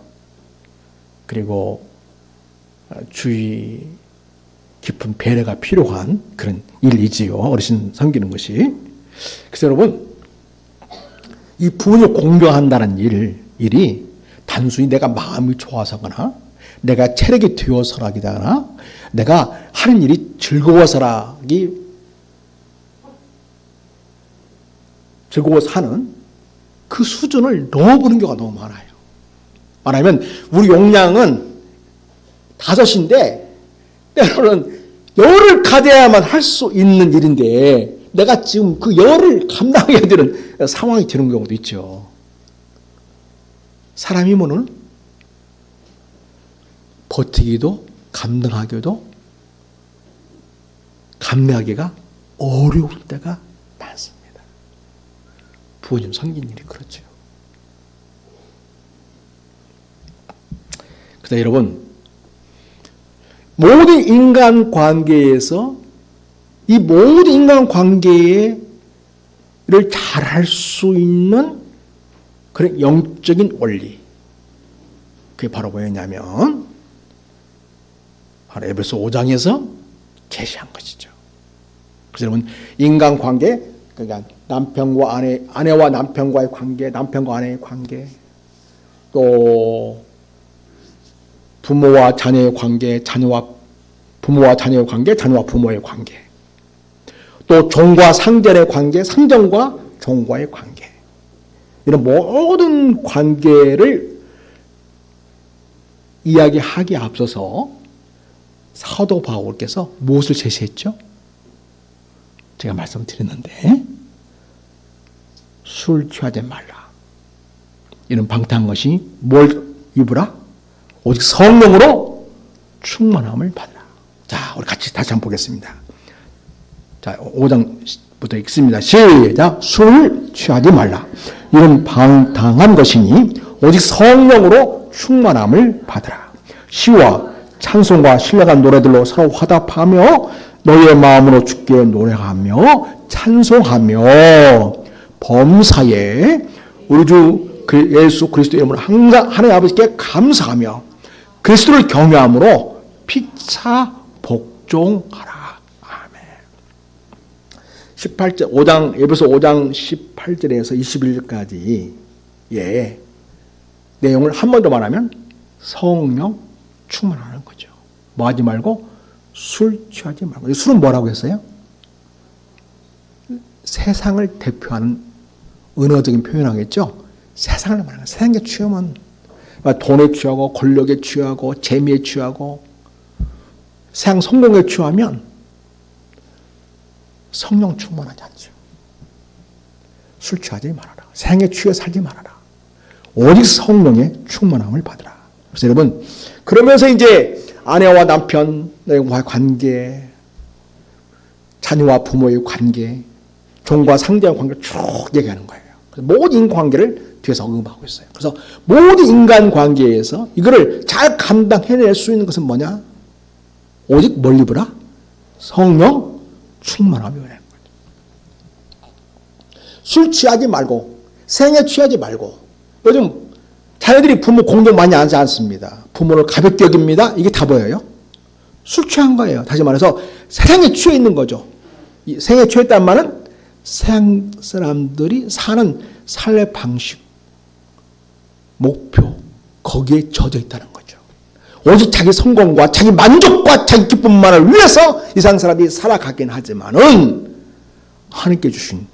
그리고 주의 깊은 배려가 필요한 그런 일이지요. 어르신 섬기는 것이. 그래서 여러분 이 부모를 공경한다는 일이 단순히 내가 마음이 좋아서거나 내가 체력이 되어서라기다나 내가 하는 일이 즐거워서 하는 그 수준을 넘어보는 경우가 너무 많아요. 말하면 우리 용량은 5인데 때로는 열을 가져야만 할 수 있는 일인데 내가 지금 그 열을 감당해야 되는 상황이 되는 경우도 있죠. 사람이면은 버티기도 감당하기도 감내하기가 어려울 때가 많습니다. 부모님 섬기는 일이 그렇죠. 그래서 여러분 모든 인간 관계에서 이 모든 인간 관계를 잘할 수 있는 그런 영적인 원리 그게 바로 뭐였냐면 바로 에베소 5장에서 제시한 것이죠. 그래서 여러분 인간관계 그러니까 남편과 아내와 남편과의 관계 남편과 아내의 관계 또 부모와 자녀의 관계 부모와 자녀의 관계 자녀와 부모의 관계 또 종과 상전의 관계 상전과 종과의 관계 이런 모든 관계를 이야기하기에 앞서서 사도 바울께서 무엇을 제시했죠? 제가 말씀드렸는데 술 취하지 말라. 이런 방탕한 것이 뭘 입으라? 오직 성령으로 충만함을 받으라. 자, 우리 같이 다시 한번 보겠습니다. 자, 5장부터 읽습니다. 시작. 술 취하지 말라. 이런 방탕한 것이니 오직 성령으로 충만함을 받으라. 시와 찬송과 신령한 노래들로 서로 화답하며 너희의 마음으로 주께 노래하며 찬송하며 범사에 우리 주 예수 그리스도 이름으로 항상 하나님 아버지께 감사하며 그리스도를 경외함으로 피차 복종하라. 아멘. 18절 5장 에베소 5장 18절에서 21절까지 예 내용을 한 번 더 말하면 성령 충만하는 거죠. 뭐 하지 말고 술 취하지 말고. 술은 뭐라고 했어요? 세상을 대표하는 은어적인 표현하겠죠. 세상을 말하는 거예요. 세상에 취하면 돈에 취하고 권력에 취하고 재미에 취하고 세상 성공에 취하면 성령 충만하지 않죠. 술 취하지 말아라. 세상에 취해 살지 말아라. 오직 성령의 충만함을 받으라. 그래서 여러분 그러면서 이제 아내와 남편과의 관계, 자녀와 부모의 관계, 종과 상대와의 관계를 쭉 얘기하는 거예요. 모든 인간관계를 뒤에서 언급하고 있어요. 그래서 모든 인간관계에서 이거를 잘 감당해낼 수 있는 것은 뭐냐? 오직 뭘 입으라? 성령 충만함이 오는 거예요. 술 취하지 말고 생에 취하지 말고 요즘 자녀들이 부모 공격 많이 하지 않습니다. 부모를 가볍게 여깁니다. 이게 다 보여요? 술 취한 거예요. 다시 말해서 세상에 취해 있는 거죠. 이 생에 취했다는 말은 세상 사람들이 사는 삶의 방식, 목표, 거기에 젖어 있다는 거죠. 오직 자기 성공과 자기 만족과 자기 기쁨만을 위해서 이 세상 사람들이 살아가긴 하지만은 하나님께 주신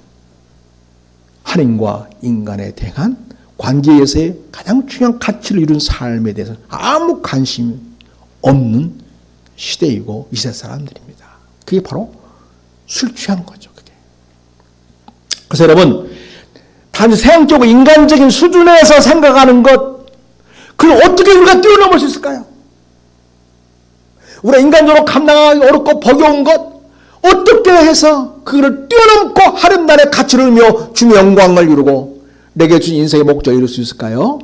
하나님과 인간에 대한 관계에서의 가장 중요한 가치를 이룬 삶에 대해서 아무 관심이 없는 시대이고 이 시대 사람들입니다. 그게 바로 술 취한 거죠. 그게. 그래서 여러분 단지 세상적으로 인간적인 수준에서 생각하는 것 그걸 어떻게 우리가 뛰어넘을 수 있을까요? 우리가 인간적으로 감당하기 어렵고 버거운 것 어떻게 해서 그거를 뛰어넘고 하는 날의 가치를 이루며 주님의 영광을 이루고 내게 준 인생의 목적을 이룰 수 있을까요?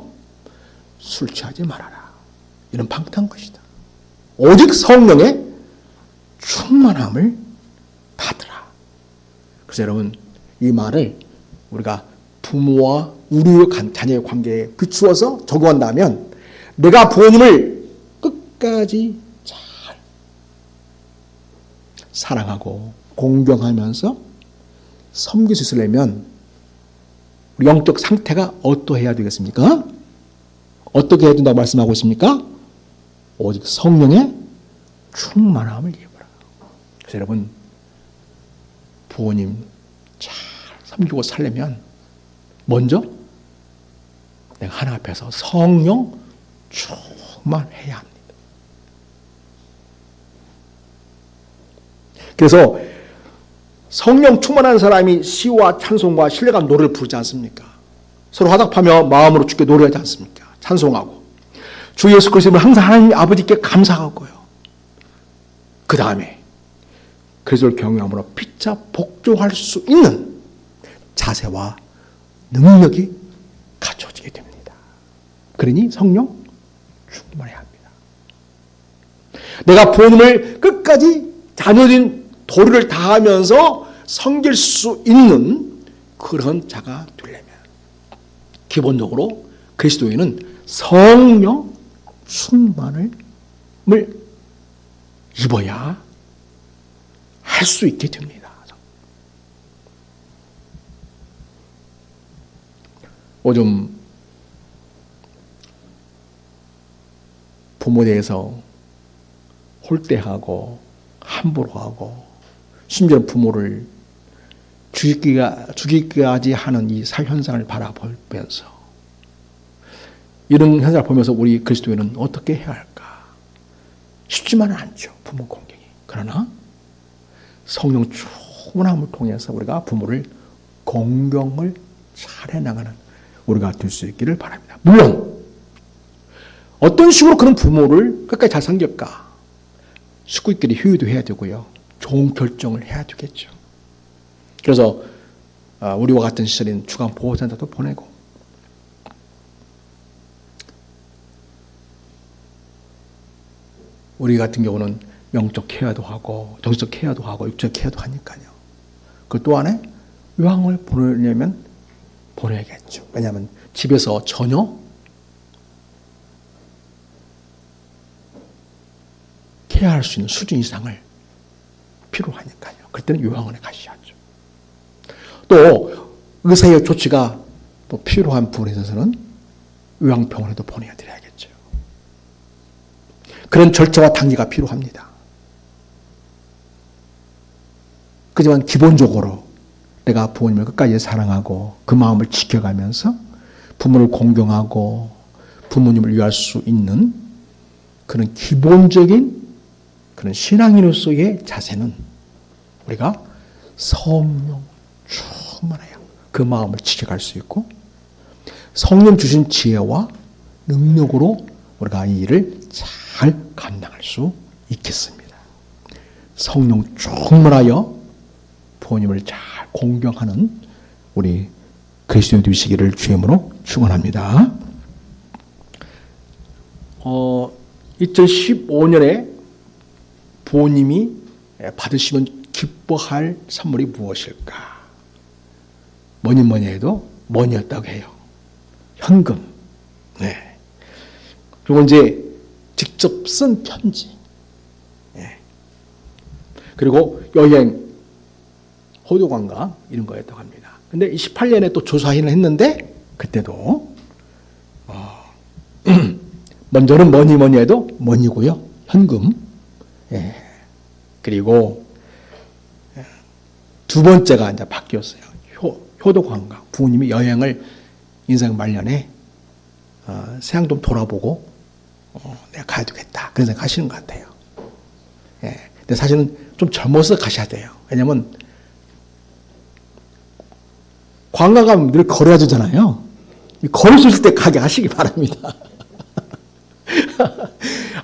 술 취하지 말아라. 이런 방탕한 것이다. 오직 성령의 충만함을 받으라. 그래서 여러분 이 말을 우리가 부모와 우리 자녀의 관계에 비추어서 적용한다면 내가 부모님을 끝까지 잘 사랑하고 공경하면서 섬길 수 있으려면 우리 영적 상태가 어떠해야 되겠습니까? 어떻게 해야 된다고 말씀하고 있습니까? 오직 성령의 충만함을 입어라. 그래서 여러분 부모님 잘 섬기고 살려면 먼저 내가 하나 앞에서 성령 충만해야 합니다. 그래서 성령 충만한 사람이 시와 찬송과 신뢰감 노래를 부르지 않습니까? 서로 화답하며 마음으로 주께 노래하지 않습니까? 찬송하고 주 예수 그리스도를 항상 하나님 아버지께 감사하고요. 그 다음에 그리스도를 경외함으로 피차 복종할 수 있는 자세와 능력이 갖춰지게 됩니다. 그러니 성령 충만해야 합니다. 내가 부모님을 끝까지 자녀된 도리를 다하면서 섬길 수 있는 그런 자가 되려면 기본적으로 그리스도인은 성령 충만을 입어야 할 수 있게 됩니다. 요즘 부모에 대해서 홀대하고 함부로 하고 심지어 부모를 죽이기까지 하는 이 현상을 바라보면서 이런 현상을 보면서 우리 그리스도인은 어떻게 해야 할까? 쉽지만은 않죠. 부모 공경이. 그러나 성령 충만함을 통해서 우리가 부모를 공경을 잘 해나가는 우리가 될 수 있기를 바랍니다. 물론 어떤 식으로 그런 부모를 끝까지 잘 섬길까? 식구끼리 휴유도 해야 되고요. 좋은 결정을 해야 되겠죠. 그래서 우리와 같은 시절인 주간 보호센터도 보내고 우리 같은 경우는 영적 케어도 하고 정신적 케어도 하고 육적 케어도 하니까요. 그 또 안에 요양을 보내려면 보내야겠죠. 왜냐하면 집에서 전혀 케어할 수 있는 수준 이상을 필요하니까요. 그때는 요양원에 가셔야죠. 또 의사의 조치가 또 필요한 부분에 있어서는 요양병원에도 보내드려야겠죠. 그런 절차와 단계가 필요합니다. 그렇지만 기본적으로 내가 부모님을 끝까지 사랑하고 그 마음을 지켜가면서 부모를 공경하고 부모님을 위할 수 있는 그런 기본적인 그런 신앙인으로서의 자세는 우리가 성령 충만하여 그 마음을 지켜갈 수 있고 성령 주신 지혜와 능력으로 우리가 이 일을 잘 감당할 수 있겠습니다. 성령 충만하여 부모님을 잘 공경하는 우리 그리스도인 되시기를 주임으로 축원합니다. 2015년에 부모님이 받으시면 기뻐할 선물이 무엇일까? 뭐니 해도 뭐니였다고 해요. 현금. 네. 그리고 이제 직접 쓴 편지. 네. 그리고 여행, 호주 관광 이런 거였다고 합니다. 근데 18년에 또 조사를 했는데 그때도 먼저는 뭐니 해도 뭐니고요. 현금. 예. 그리고 두 번째가 이제 바뀌었어요. 효도 관광. 부모님이 여행을 인생 말년에 세상 좀 돌아보고 내가 가야 되겠다. 그런 생각 하시는 것 같아요. 예. 근데 사실은 좀 젊어서 가셔야 돼요. 왜냐면 관광 가면 늘 걸어야 되잖아요. 걸을 수 있을 때 가게 하시기 바랍니다.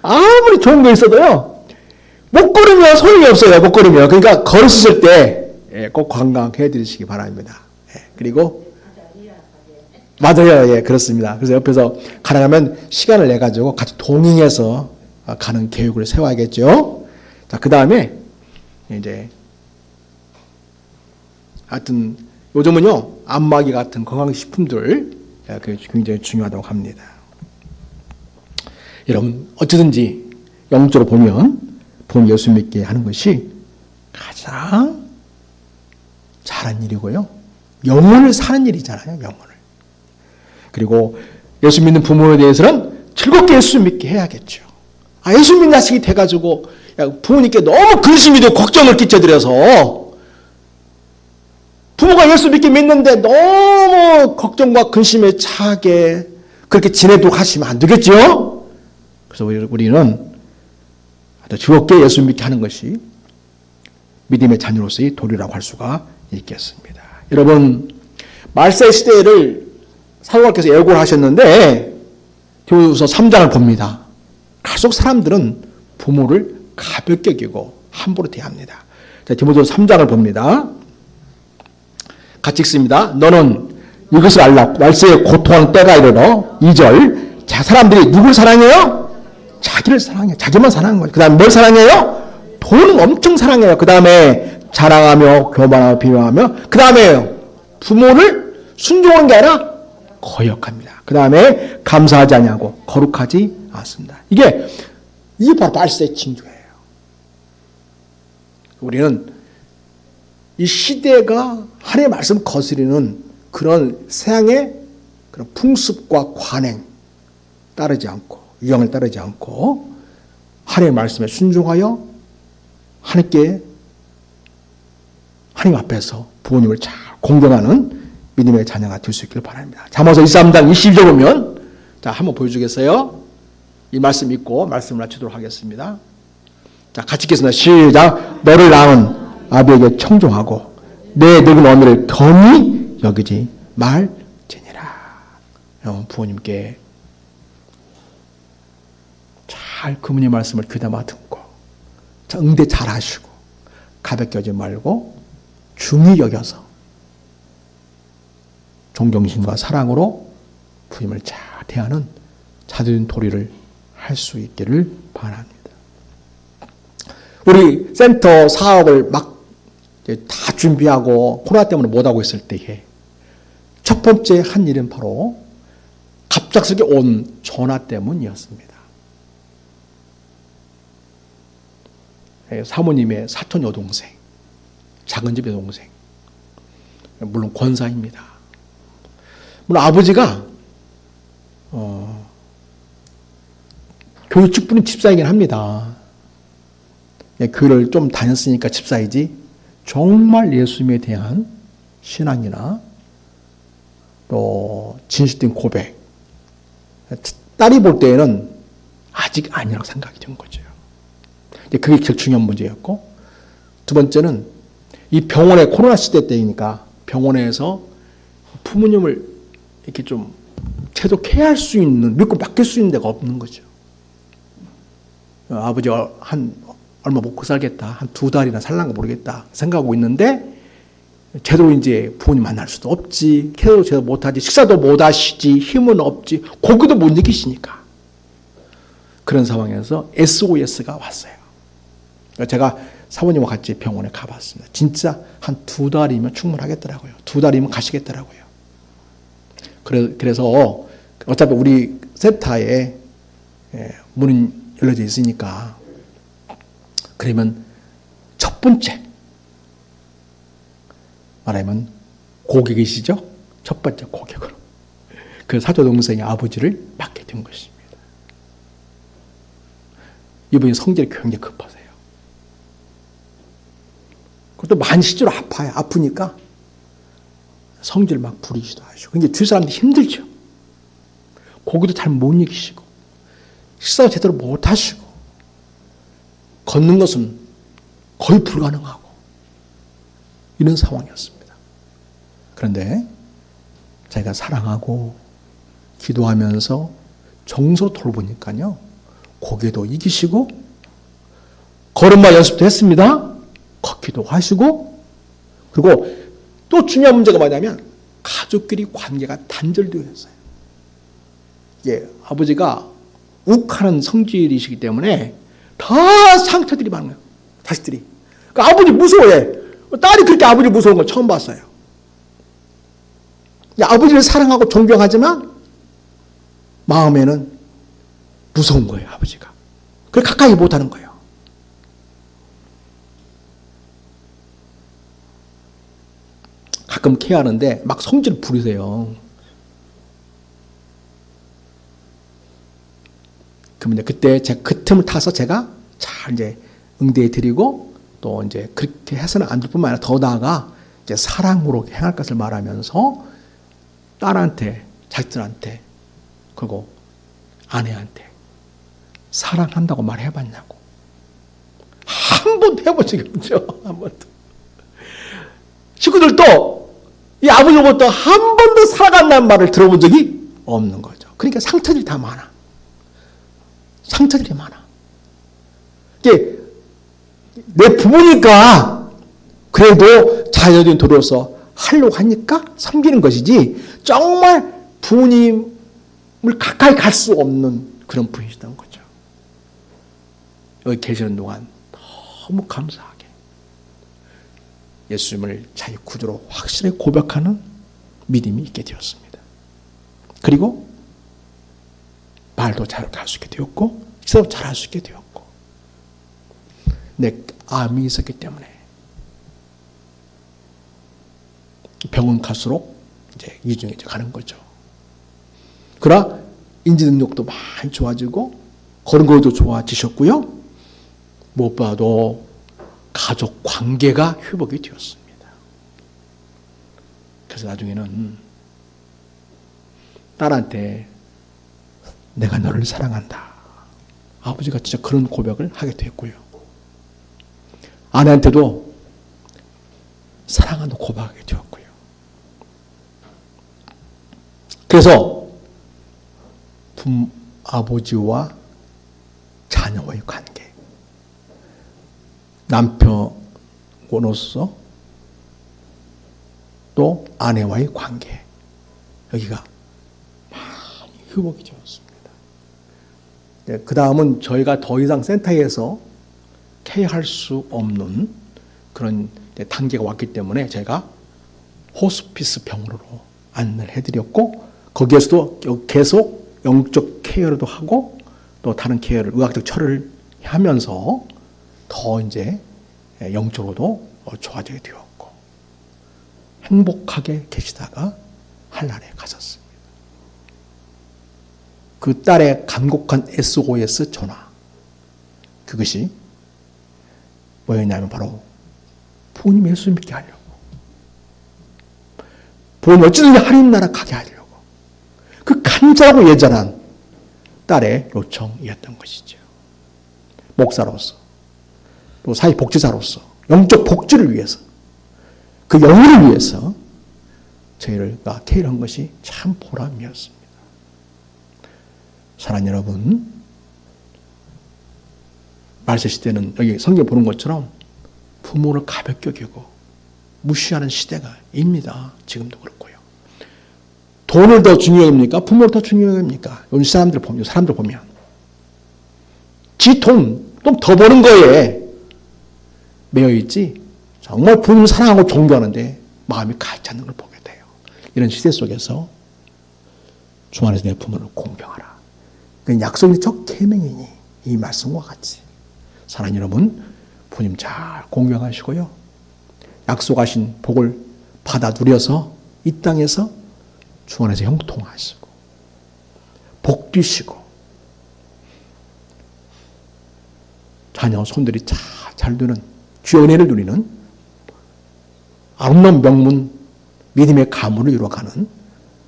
아무리 좋은 거 있어도요, 못 걸으면 소용이 없어요. 못 걸으면. 그러니까 걸을 수 있을 때 꼭 관광해 드리시기 바랍니다. 그리고 맞아요. 예, 그렇습니다. 그래서 옆에서 가능하면 시간을 내 가지고 같이 동행해서 가는 계획을 세워야겠죠. 자, 그 다음에 이제 하여튼 요즘은요 안마기 같은 건강식품들 굉장히 중요하다고 합니다. 여러분 어쩌든지 영적으로 보면 부모님 예수 믿게 하는 것이 가장 잘한 일이고요. 영혼을 사는 일이잖아요. 영혼을. 그리고 예수 믿는 부모에 대해서는 즐겁게 예수 믿게 해야겠죠. 예수 믿는 자식이 돼가지고 부모님께 너무 근심이 되고 걱정을 끼쳐드려서 부모가 예수 믿게 믿는데 너무 걱정과 근심에 차게 그렇게 지내도록 하시면 안 되겠죠. 그래서 우리는 아주 즐겁게 예수 믿게 하는 것이 믿음의 자녀로서의 도리라고 할 수가 있겠습니다. 여러분 말세 시대를 사도님께서 예고를 하셨는데 디모데후서 3장을 봅니다. 갈수록 사람들은 부모를 가볍게 여기고 함부로 대합니다. 자, 디모데후서 3장을 봅니다. 같이 읽습니다. 너는 이것을 알라. 말세에 고통하는 때가 이르러 2절 자 사람들이 누굴 사랑해요? 자기를 사랑해요. 자기만 사랑하는 거예요. 그 다음에 뭘 사랑해요? 돈을 엄청 사랑해요. 그 다음에 자랑하며 교만하며 비방하며 그 다음에 부모를 순종하는 게 아니라 거역합니다. 그 다음에 감사하지 아니하고 거룩하지 않습니다. 이게 바로 말세의 징조예요. 우리는 이 시대가 하나님의 말씀 거스리는 그런 세상의 그런 풍습과 관행 따르지 않고 유형을 따르지 않고 하나님의 말씀에 순종하여 하나님 앞에서 부모님을 잘 공경하는 믿음의 자녀가 될 수 있기를 바랍니다. 잠언서 23장 22절 보면 자 한번 보여주겠어요? 이 말씀 읽고 말씀을 마치도록 하겠습니다. 자 같이 읽겠습니다. 시작. 너를 낳은 아비에게 청종하고 내 늙은 어미를 겸히 여기지 말지니라. 부모님께 잘 그분의 말씀을 귀담아 듣고 응대 잘 하시고 가볍게 하지 말고 중히 여겨서 존경심과 사랑으로 부모님을 잘 대하는 자들인 도리를 할 수 있기를 바랍니다. 우리 센터 사업을 막 다 준비하고 코로나 때문에 못하고 있을 때에 첫 번째 한 일은 바로 갑작스럽게 온 전화 때문이었습니다. 사모님의 사촌 여동생, 작은 집 여동생, 물론 권사입니다. 물론 아버지가 교회 직분인 집사이긴 합니다. 교회를 좀 다녔으니까 집사이지 정말 예수님에 대한 신앙이나 또 진실된 고백, 딸이 볼 때에는 아직 아니라고 생각이 된 거죠. 그게 제일 중요한 문제였고, 두 번째는 이 병원에 코로나 시대 때이니까 병원에서 부모님을 이렇게 좀 최적해야 할 수 있는, 믿고 맡길 수 있는 데가 없는 거죠. 아버지 얼마 먹고 살겠다, 한 2달이나 살란가 모르겠다 생각하고 있는데 제대로 이제 부모님 만날 수도 없지, 제대로 못하지, 식사도 못 하시지, 힘은 없지, 고기도 못 이기시니까. 그런 상황에서 SOS가 왔어요. 제가 사모님과 같이 병원에 가봤습니다. 진짜 한 2달이면 충분하겠더라고요. 2달이면 가시겠더라고요. 그래서 어차피 우리 센터에 문이 열려져 있으니까, 그러면 첫 번째 말하면 고객이시죠? 첫 번째 고객으로 그 사촌동생의 아버지를 맡게 된 것입니다. 이분이 성질이 굉장히 급하세요. 그것도 많이 실제로 아파요. 아프니까 성질 막 부리기도 하시고. 근데 주위 사람들이 힘들죠. 고기도 잘 못 이기시고, 식사도 제대로 못 하시고, 걷는 것은 거의 불가능하고, 이런 상황이었습니다. 그런데 자기가 사랑하고 기도하면서 정서로 돌보니까요, 고개도 이기시고, 걸음마 연습도 했습니다. 걷기도 하시고, 그리고 또 중요한 문제가 뭐냐면 가족끼리 관계가 단절되었어요. 아버지가 욱하는 성질이시기 때문에 다 상처들이 많은 거예요. 자식들이. 그러니까 아버지 무서워해. 딸이 그렇게 아버지 무서운 걸 처음 봤어요. 아버지를 사랑하고 존경하지만 마음에는 무서운 거예요, 아버지가. 그래서 가까이 못하는 거예요. 가끔 케어하는데 막 성질을 부리세요. 그러면 그때 제가 그 틈을 타서 제가 잘 이제 응대해 드리고, 또 이제 그렇게 해서는 안 될 뿐만 아니라 더 나아가 이제 사랑으로 행할 것을 말하면서 딸한테, 자식들한테, 그리고 아내한테 사랑한다고 말해봤냐고. 한 번도 해본 적이 없죠. 한 번도. 친구들도 이 아버지로부터 한 번도 사랑한다는 말을 들어본 적이 없는 거죠. 그러니까 상처들이 다 많아. 상처들이 많아. 이게 내 부모니까 그래도 자녀된 도로서 하려고 하니까 섬기는 것이지, 정말 부모님을 가까이 갈 수 없는 그런 분이시던 거죠. 여기 계시는 동안 너무 감사하게 예수님을 자기 구주로 확실히 고백하는 믿음이 있게 되었습니다. 그리고 말도 잘 할 수 있게 되었고, 기도도 잘 할 수 있게 되었고, 내 암이 있었기 때문에 병원 갈수록 이제 이중해져 가는 거죠. 그러나 인지 능력도 많이 좋아지고, 걸음걸이도 좋아지셨고요. 무엇보다도 가족 관계가 회복이 되었습니다. 그래서 나중에는 딸한테 내가 너를 사랑한다, 아버지가 진짜 그런 고백을 하게 됐고요. 아내한테도 사랑한다고 고백하게 되었고요. 그래서 아버지와 자녀와의 관계, 남편으로서 또 아내와의 관계, 여기가 많이 회복이 되었습니다. 그 다음은 저희가 더 이상 센터에서 케어할 수 없는 그런 단계가 왔기 때문에 제가 호스피스 병원으로 안내를 해드렸고, 거기에서도 계속 영적 케어도 하고 또 다른 케어를, 의학적 처리를 하면서 더 이제 영적으로도 좋아지게 되었고, 행복하게 계시다가 한란에 가셨습니다. 그 딸의 간곡한 SOS 전화, 그것이 뭐였냐면 바로 부모님 예수 믿게 하려고, 부모님 어찌든지 하나님 나라 가게 하려고, 그 간절하고 예전한 딸의 요청이었던 것이죠. 목사로서, 또 사회복지사로서 영적 복지를 위해서, 그 영혼을 위해서 저희가 케어한 것이 참 보람이었습니다. 사랑하는 여러분, 말세 시대는 여기 성경 보는 것처럼 부모를 가볍게 여기고 무시하는 시대가 입니다. 지금도 그렇고요. 돈을 더 중요합니까? 부모를 더 중요합니까? 요즘 사람들 보면 지 돈 좀 더 버는 거에 매여 있지, 정말 부모를 사랑하고 존경하는데 마음이 가지 않는 걸 보게 돼요. 이런 시대 속에서 주 안에서 내 부모를 공경하라. 그 약속이 저 계명이니 이 말씀과 같이 사랑하는 여러분, 부모님 잘 공경하시고요. 약속하신 복을 받아 누려서 이 땅에서 주 안에서 형통하시고 복 주시고 자녀 손들이 잘 되는 주의 은혜를 누리는 아름다운 명문 믿음의 가문을 이루어가는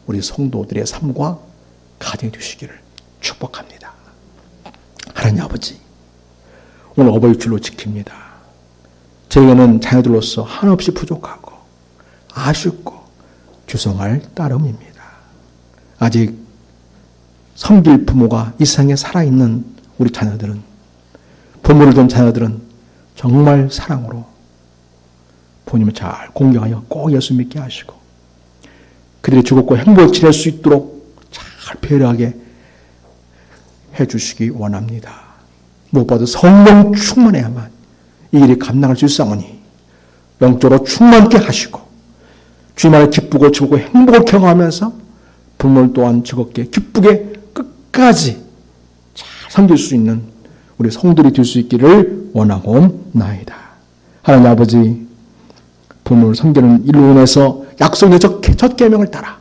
우리 성도들의 삶과 가정이 되시기를 축복합니다. 하나님 아버지, 오늘 어버이줄로 지킵니다. 저희는 자녀들로서 한없이 부족하고 아쉽고 죄송할 따름입니다. 아직 섬길 부모가 이 세상에 살아있는 우리 자녀들은, 부모를 둔 자녀들은 정말 사랑으로 부모님을 잘 공경하여 꼭 예수 믿게 하시고 그들이 즐겁고 행복을 지낼 수 있도록 잘 배려하게 해주시기 원합니다. 무엇보다 성령 충만해야만 이 일이 감당할 수 있사오니 영적으로 충만케 하시고 주님만을 기쁘고 즐겁고 행복을 경험하면서 부모를 또한 즐겁게 기쁘게 끝까지 잘 섬길 수 있는 우리 성들이 될 수 있기를 원하고 나이다. 하나님 아버지, 부모를 섬기는 일로 인해서 약속의 첫 계명을 따라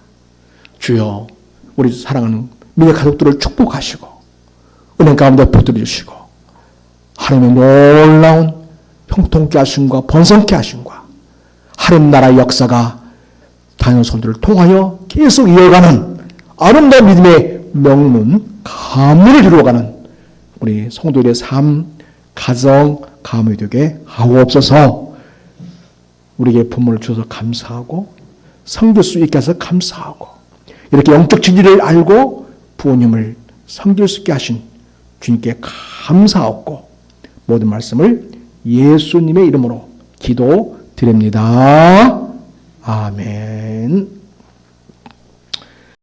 주여 우리 사랑하는 믿음의 가족들을 축복하시고 은혜 가운데 붙들어 주시고 하나님의 놀라운 형통케 하심과 번성케 하심과 하나님 나라의 역사가 자녀손들을 통하여 계속 이어가는 아름다운 믿음의 명문 가문을 이루어가는 우리 성도들의 삶, 가정, 가문이 되게 하옵소서. 우리에게 부모를 주셔서 감사하고 섬길 수 있게 해서 감사하고 이렇게 영적 진리를 알고 부모님을 섬길 수 있게 하신 주님께 감사하고 모든 말씀을 예수님의 이름으로 기도드립니다. 아멘.